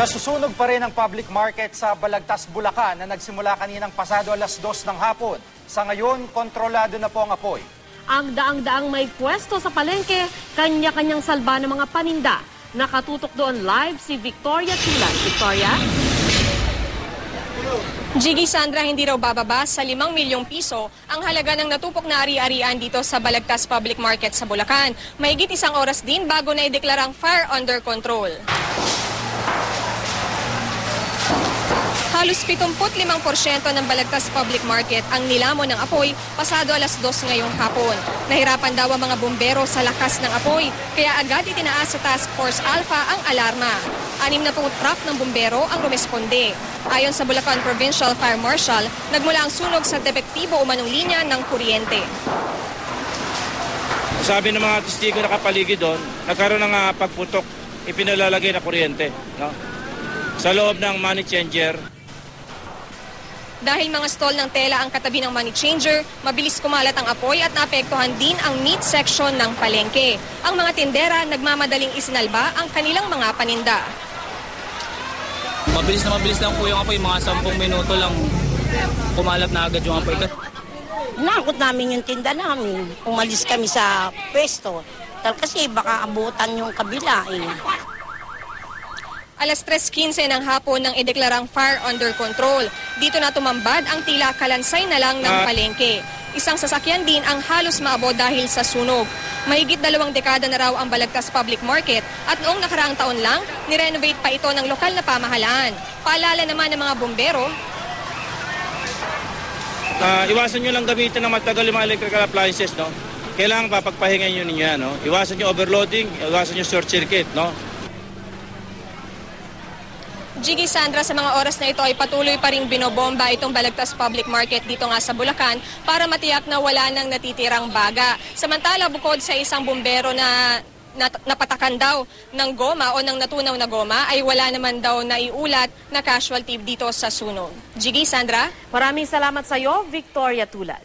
Nasusunog pa rin ang public market sa Balagtas, Bulacan na nagsimula kaninang pasado alas 2 ng hapon. Sa ngayon, kontrolado na po ang apoy. Ang daang-daang may pwesto sa palengke, kanya-kanyang salba ng mga paninda. Nakatutok doon live si Victoria Tulan. Victoria? Jiggy, Sandra, hindi raw bababa sa 5 milyong piso ang halaga ng natupok na ari-arian dito sa Balagtas Public Market sa Bulacan. Mahigit 1 oras din bago na ideklarang fire under control. Halos 75% ng Balagtas Public Market ang nilamon ng apoy pasado alas 2 ngayong hapon. Nahirapan daw ang mga bumbero sa lakas ng apoy, kaya agad itinaas sa Task Force Alpha ang alarma. 60 truck ng bumbero ang rumesponde. Ayon sa Bulacan Provincial Fire Marshal, nagmula ang sunog sa depektibo umanong linya ng kuryente. Sabi ng mga testigo na kapaligid doon, nagkaroon ng pagputok, ipinalalagay na kuryente, no? Sa loob ng money changer. Dahil mga stall ng tela ang katabi ng money changer, mabilis kumalat ang apoy at naapektuhan din ang meat section ng palengke. Ang mga tindera nagmamadaling isinalba ang kanilang mga paninda. Mabilis lang po yung apoy, mga 10 minuto lang kumalat na agad yung apoy. Nakot namin yung tinda namin. Umalis kami sa pwesto. Kasi baka abutan yung kabila eh. Alas 3:15 ng hapon nang ideklarang fire under control. Dito na tumambad ang tila kalansay na lang ng palengke. Isang sasakyan din ang halos maabot dahil sa sunog. Mahigit 2 dekada na raw ang Balagtas Public Market at noong nakaraang taon lang, nirenovate pa ito ng lokal na pamahalaan. Paalala naman ng mga bumbero, Iwasan nyo lang gamitin ng matagal yung mga electrical appliances, no? Kailangan papagpahingan nyo ninyo yan, no? Iwasan nyo overloading, iwasan nyo short circuit, no? Jiggy, Sandra, sa mga oras na ito ay patuloy pa rin binobomba itong Balagtas Public Market dito nga sa Bulacan para matiyak na wala nang natitirang baga. Samantala, bukod sa isang bumbero na napatakan daw ng goma o ng natunaw na goma, ay wala naman daw naiulat na casualty dito sa sunog. Jiggy, Sandra? Maraming salamat sa iyo, Victoria Tulan.